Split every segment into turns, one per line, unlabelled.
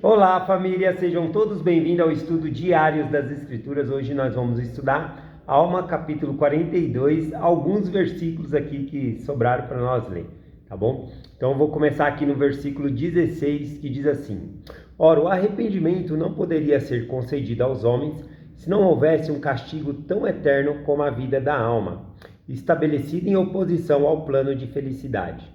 Olá, família, sejam todos bem-vindos ao estudo diário das Escrituras. Hoje nós vamos estudar Alma, capítulo 42, alguns versículos aqui que sobraram para nós ler, tá bom? Então eu vou começar aqui no versículo 16, que diz assim: Ora, o arrependimento não poderia ser concedido aos homens se não houvesse um castigo tão eterno como a vida da alma, estabelecido em oposição ao plano de felicidade,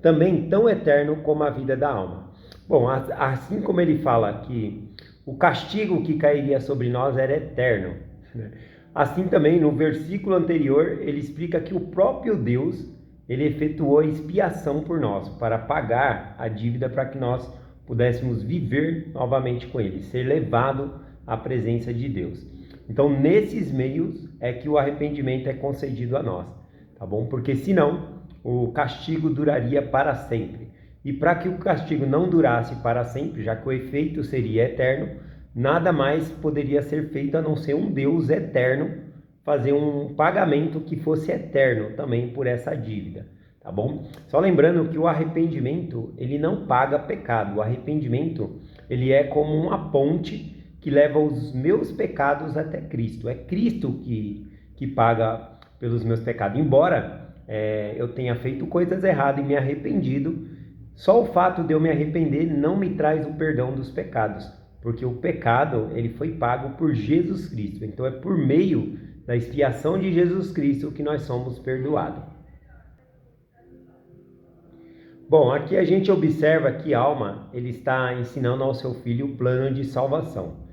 também tão eterno como a vida da alma. Bom, assim como ele fala que o castigo que cairia sobre nós era eterno, né? Assim também no versículo anterior ele explica que o próprio Deus, ele efetuou a expiação por nós, para pagar a dívida para que nós pudéssemos viver novamente com ele, ser levado à presença de Deus. Então nesses meios é que o arrependimento é concedido a nós, tá bom? Porque senão o castigo duraria para sempre. E para que o castigo não durasse para sempre, já que o efeito seria eterno, nada mais poderia ser feito a não ser um Deus eterno fazer um pagamento que fosse eterno também por essa dívida, tá bom? Só lembrando que o arrependimento, ele não paga pecado. O arrependimento, ele é como uma ponte que leva os meus pecados até Cristo. É Cristo que paga pelos meus pecados. Embora eu tenha feito coisas erradas e me arrependido, só o fato de eu me arrepender não me traz o perdão dos pecados, porque o pecado ele foi pago por Jesus Cristo. Então é por meio da expiação de Jesus Cristo que nós somos perdoados. Bom, aqui a gente observa que Alma ele está ensinando ao seu filho o plano de salvação.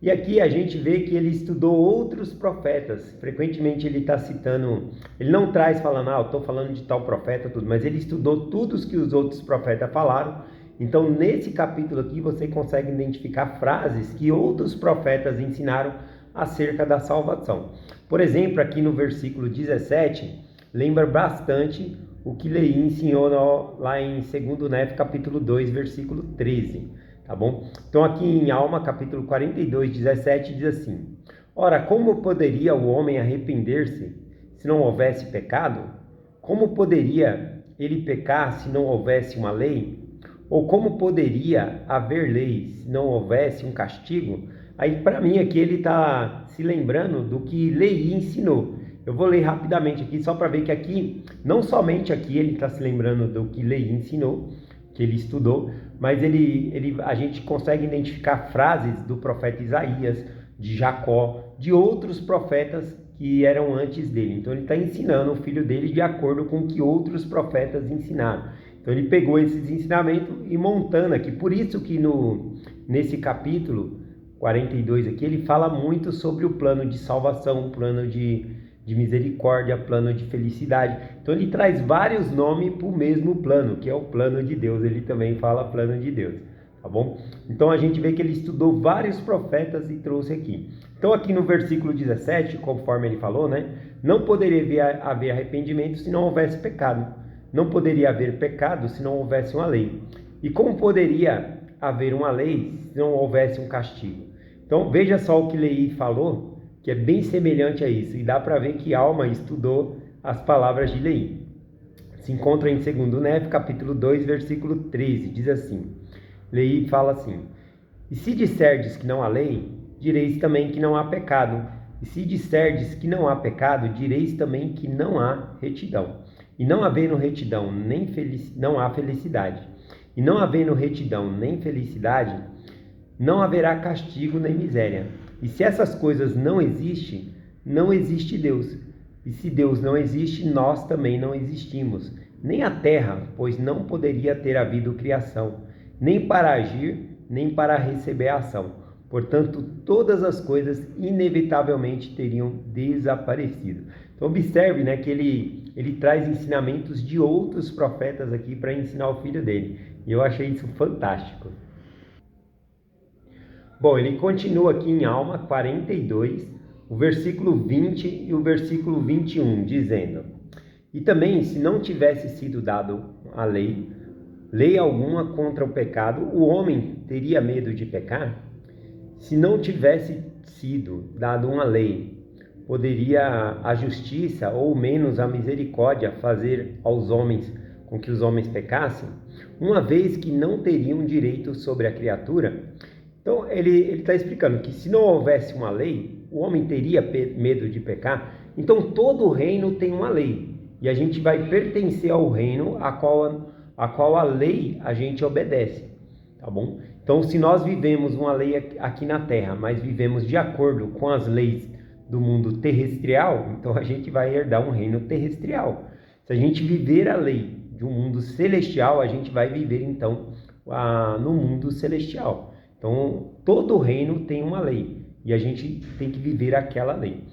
E aqui a gente vê que ele estudou outros profetas. Frequentemente ele está citando, ele não traz falando, eu estou falando de tal profeta, tudo, mas ele estudou tudo o que os outros profetas falaram. Então nesse capítulo aqui você consegue identificar frases que outros profetas ensinaram acerca da salvação. Por exemplo, aqui no versículo 17, lembra bastante o que Leí ensinou lá em 2 Néfi, capítulo 2, versículo 13. Tá bom? Então aqui em Alma, capítulo 42, 17, diz assim: Ora, como poderia o homem arrepender-se se não houvesse pecado? Como poderia ele pecar se não houvesse uma lei? Ou como poderia haver lei se não houvesse um castigo? Aí para mim aqui ele está se lembrando do que Leí ensinou. Eu vou ler rapidamente aqui só para ver que aqui, não somente aqui ele está se lembrando do que Leí ensinou, que ele estudou, mas a gente consegue identificar frases do profeta Isaías, de Jacó, de outros profetas que eram antes dele. Então ele está ensinando o filho dele de acordo com o que outros profetas ensinaram. Então ele pegou esses ensinamentos e montando aqui. Por isso que nesse capítulo 42 aqui, ele fala muito sobre o plano de salvação, o plano de misericórdia, plano de felicidade. Então ele traz vários nomes para o mesmo plano, que é o plano de Deus. Ele também fala plano de Deus, tá bom? Então a gente vê que ele estudou vários profetas e trouxe aqui. Então aqui no versículo 17, conforme ele falou, né? Não poderia haver arrependimento se não houvesse pecado. Não poderia haver pecado se não houvesse uma lei. E como poderia haver uma lei se não houvesse um castigo? Então veja só o que Leí falou, que é bem semelhante a isso, e dá para ver que Alma estudou as palavras de Leí. Se encontra em 2 Néfi, capítulo 2, versículo 13, diz assim, Leí fala assim: E se disserdes que não há lei, direis também que não há pecado, e se disserdes que não há pecado, direis também que não há retidão. E não havendo retidão, não há felicidade. E não havendo retidão nem felicidade, não haverá castigo nem miséria. E se essas coisas não existem, não existe Deus. E se Deus não existe, nós também não existimos. Nem a terra, pois não poderia ter havido criação, nem para agir, nem para receber a ação. Portanto, todas as coisas inevitavelmente teriam desaparecido. Então observe, né, que ele traz ensinamentos de outros profetas aqui para ensinar o filho dele. E eu achei isso fantástico. Bom, ele continua aqui em Alma 42, o versículo 20 e o versículo 21, dizendo: E também, se não tivesse sido dado a lei alguma contra o pecado, o homem teria medo de pecar? Se não tivesse sido dado uma lei, poderia a justiça, ou menos a misericórdia, fazer aos homens com que os homens pecassem? uma vez que não teriam direito sobre a criatura. Então, ele está explicando que se não houvesse uma lei, o homem teria medo de pecar. Então, todo reino tem uma lei. E a gente vai pertencer ao reino a qual a lei a gente obedece. Tá bom? Então, se nós vivemos uma lei aqui na Terra, mas vivemos de acordo com as leis do mundo terrestrial, então a gente vai herdar um reino terrestrial. Se a gente viver a lei de um mundo celestial, a gente vai viver, então, no mundo celestial. Então, todo reino tem uma lei e a gente tem que viver aquela lei.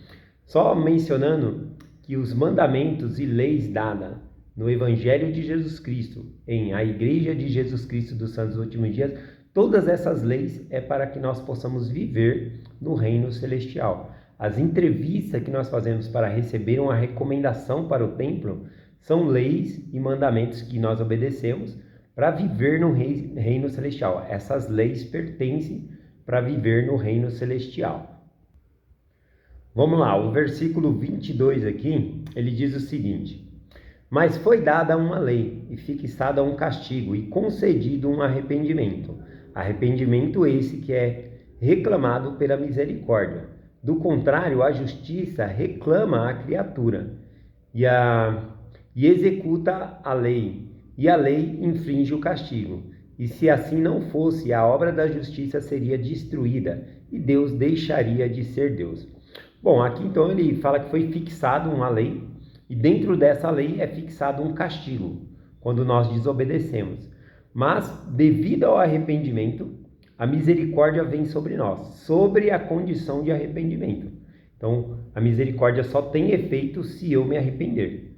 Só mencionando que os mandamentos e leis dadas no Evangelho de Jesus Cristo, em a Igreja de Jesus Cristo dos Santos dos Últimos Dias, todas essas leis é para que nós possamos viver no reino celestial. As entrevistas que nós fazemos para receber uma recomendação para o templo são leis e mandamentos que nós obedecemos para viver no reino celestial. Essas leis pertencem para viver no reino celestial. Vamos lá, o versículo 22 aqui, ele diz o seguinte: mas foi dada uma lei e fixada um castigo e concedido um arrependimento. Arrependimento esse que é reclamado pela misericórdia. Do contrário, a justiça reclama a criatura e executa a lei, e a lei infringe o castigo. E se assim não fosse, a obra da justiça seria destruída e Deus deixaria de ser Deus. Bom, aqui então ele fala que foi fixado uma lei e dentro dessa lei é fixado um castigo quando nós desobedecemos. Mas devido ao arrependimento, a misericórdia vem sobre nós, sobre a condição de arrependimento. Então, a misericórdia só tem efeito se eu me arrepender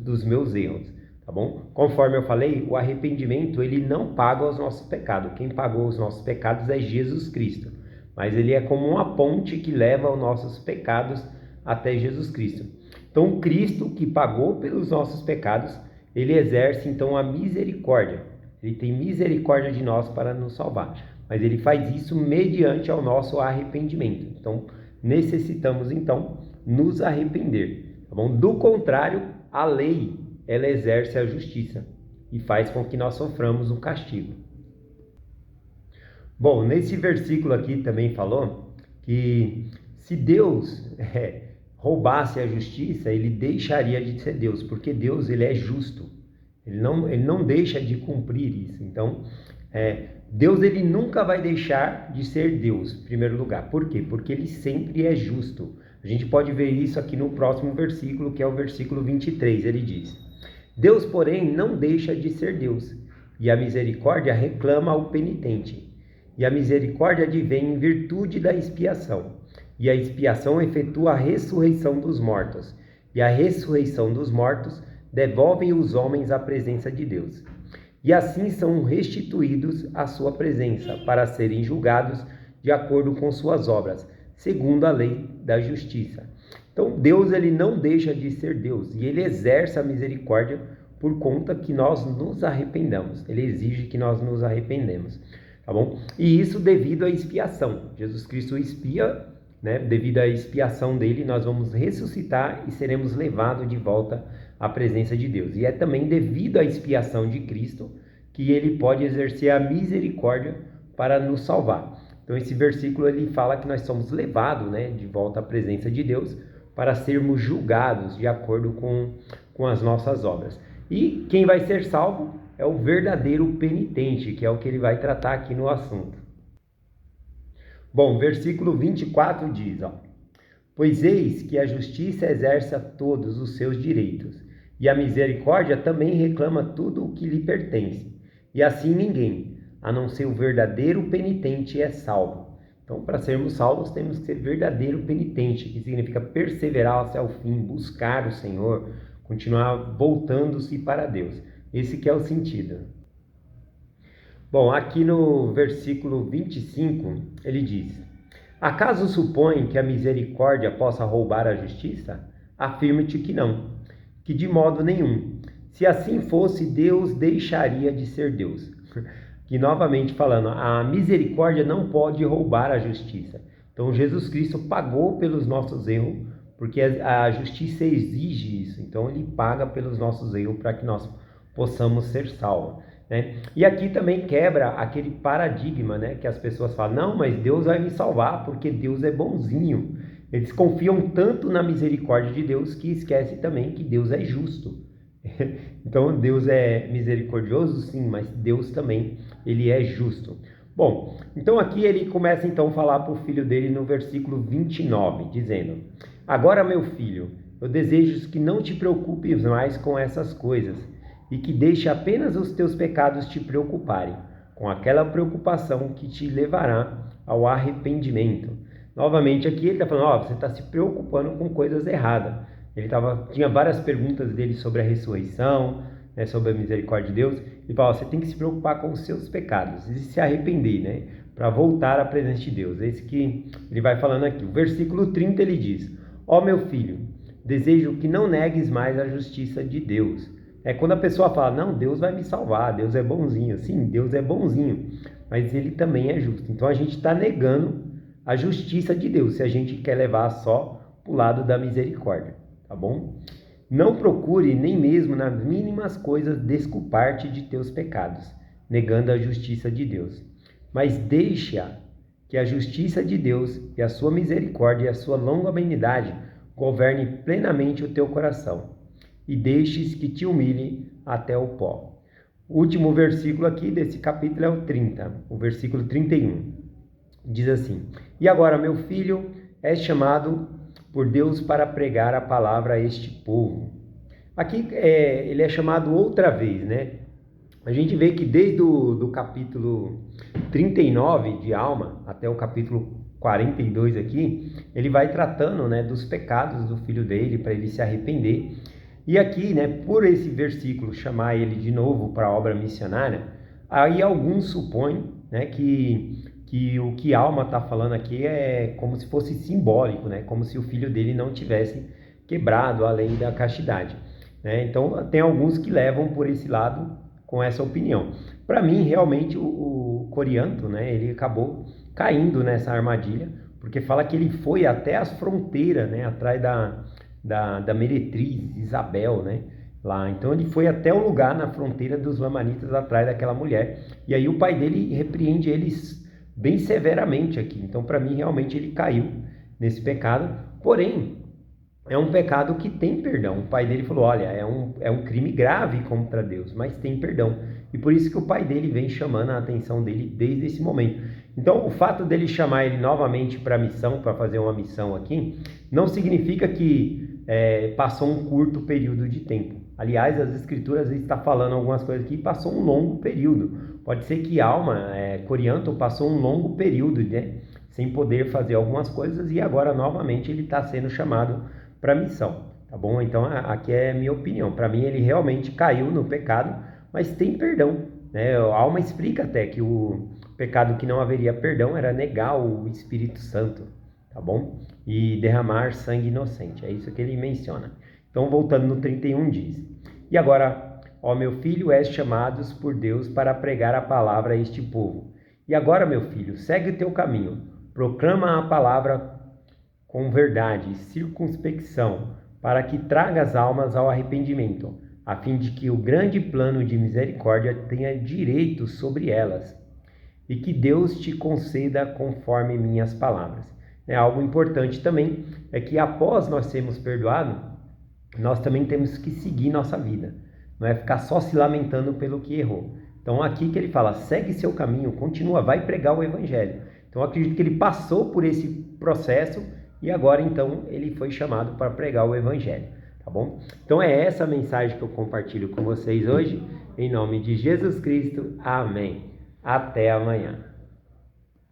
dos meus erros, tá bom? Conforme eu falei, o arrependimento, ele não paga os nossos pecados. Quem pagou os nossos pecados é Jesus Cristo. Mas ele é como uma ponte que leva os nossos pecados até Jesus Cristo. Então, Cristo, que pagou pelos nossos pecados, ele exerce então a misericórdia. Ele tem misericórdia de nós para nos salvar. Mas ele faz isso mediante ao nosso arrependimento. Então, necessitamos então nos arrepender. Tá bom? Do contrário, a lei, ela exerce a justiça e faz com que nós soframos um castigo. Bom, nesse versículo aqui também falou que se Deus roubasse a justiça, ele deixaria de ser Deus, porque Deus ele é justo. Ele não deixa de cumprir isso. Então, Deus ele nunca vai deixar de ser Deus, em primeiro lugar. Por quê? Porque ele sempre é justo. A gente pode ver isso aqui no próximo versículo, que é o versículo 23. Ele diz: Deus, porém, não deixa de ser Deus, e a misericórdia reclama ao penitente. E a misericórdia advém em virtude da expiação. E a expiação efetua a ressurreição dos mortos. E a ressurreição dos mortos devolve os homens à presença de Deus. E assim são restituídos à sua presença, para serem julgados de acordo com suas obras, segundo a lei da justiça. Então, Deus ele não deixa de ser Deus, e ele exerce a misericórdia por conta que nós nos arrependamos. Ele exige que nós nos arrependemos. Tá bom? E isso devido à expiação. Jesus Cristo expia, né? Devido à expiação dele, nós vamos ressuscitar e seremos levados de volta à presença de Deus. E é também devido à expiação de Cristo que ele pode exercer a misericórdia para nos salvar. Então esse versículo ele fala que nós somos levados, né, de volta à presença de Deus para sermos julgados de acordo com as nossas obras. E quem vai ser salvo é o verdadeiro penitente, que é o que ele vai tratar aqui no assunto. Bom, versículo 24 diz, pois eis que a justiça exerce a todos os seus direitos, e a misericórdia também reclama tudo o que lhe pertence. E assim ninguém, a não ser o verdadeiro penitente, é salvo. Então, para sermos salvos, temos que ser verdadeiro penitente, que significa perseverar até o fim, buscar o Senhor, continuar voltando-se para Deus. Esse que é o sentido. Bom, aqui no versículo 25, ele diz: acaso supõe que a misericórdia possa roubar a justiça? Afirmo-te que não, que de modo nenhum. Se assim fosse, Deus deixaria de ser Deus. Que novamente falando, a misericórdia não pode roubar a justiça. Então Jesus Cristo pagou pelos nossos erros, porque a justiça exige isso. Então ele paga pelos nossos erros para que nós possamos ser salvos. né? E aqui também quebra aquele paradigma, né, que as pessoas falam, não, mas Deus vai me salvar porque Deus é bonzinho. Eles confiam tanto na misericórdia de Deus que esquecem também que Deus é justo. Então Deus é misericordioso, sim, mas Deus também, ele é justo. Bom, então aqui ele começa então a falar para o filho dele no versículo 29, dizendo: agora, meu filho, eu desejo que não te preocupes mais com essas coisas, e que deixe apenas os teus pecados te preocuparem, com aquela preocupação que te levará ao arrependimento. Novamente aqui ele está falando, você está se preocupando com coisas erradas. Tinha várias perguntas dele sobre a ressurreição, né, sobre a misericórdia de Deus. Ele fala, você tem que se preocupar com os seus pecados e se arrepender, né, para voltar à presença de Deus. Esse que ele vai falando aqui. O versículo 30 ele diz, meu filho, desejo que não negues mais a justiça de Deus. Quando a pessoa fala, não, Deus vai me salvar, Deus é bonzinho. Sim, Deus é bonzinho, mas ele também é justo. Então a gente está negando a justiça de Deus, se a gente quer levar só para o lado da misericórdia, tá bom? Não procure nem mesmo nas mínimas coisas desculpar-te de teus pecados, negando a justiça de Deus. Mas deixa que a justiça de Deus e a sua misericórdia e a sua longanimidade governe plenamente o teu coração, e deixes que te humilhe até o pó. O último versículo aqui desse capítulo é o 30, o versículo 31. Diz assim, e agora, meu filho, és chamado por Deus para pregar a palavra a este povo. Aqui ele é chamado outra vez, né? A gente vê que desde o capítulo 39 de Alma até o capítulo 42 aqui, ele vai tratando, né, dos pecados do filho dele para ele se arrepender. E aqui, né, por esse versículo chamar ele de novo para a obra missionária, aí alguns supõem, né, que o que Alma está falando aqui é como se fosse simbólico, né, como se o filho dele não tivesse quebrado a lei da castidade, né? Então tem alguns que levam por esse lado com essa opinião. Para mim, realmente, o Corianto, né, ele acabou caindo nessa armadilha, porque fala que ele foi até as fronteiras, né, atrás da meretriz Isabel, né, lá. Então ele foi até o lugar na fronteira dos lamanitas atrás daquela mulher. E aí o pai dele repreende eles bem severamente aqui. Então para mim realmente ele caiu nesse pecado. Porém, é um pecado que tem perdão. O pai dele falou, olha, é um crime grave contra Deus, mas tem perdão. E por isso que o pai dele vem chamando a atenção dele desde esse momento. Então, o fato dele chamar ele novamente para a missão, para fazer uma missão aqui, não significa que passou um curto período de tempo. Aliás, as escrituras estão falando algumas coisas aqui, passou um longo período. Pode ser que Alma, Corianto, passou um longo período, né, sem poder fazer algumas coisas, e agora novamente ele está sendo chamado para a missão, tá bom? Então aqui é a minha opinião. Para mim ele realmente caiu no pecado, mas tem perdão, né? A Alma explica até que o pecado que não haveria perdão era negar o Espírito Santo, tá bom? E derramar sangue inocente, é isso que ele menciona. Então voltando no 31 diz, e agora, meu filho, és chamados por Deus para pregar a palavra a este povo. E agora, meu filho, segue o teu caminho, proclama a palavra com verdade e circunspecção, para que traga as almas ao arrependimento, a fim de que o grande plano de misericórdia tenha direito sobre elas, e que Deus te conceda conforme minhas palavras. Algo importante também é que após nós sermos perdoados, nós também temos que seguir nossa vida, não é ficar só se lamentando pelo que errou. Então aqui que ele fala, segue seu caminho, continua, vai pregar o evangelho. Então eu acredito que ele passou por esse processo e agora então ele foi chamado para pregar o evangelho, tá bom? Então é essa a mensagem que eu compartilho com vocês hoje, em nome de Jesus Cristo, amém. Até amanhã.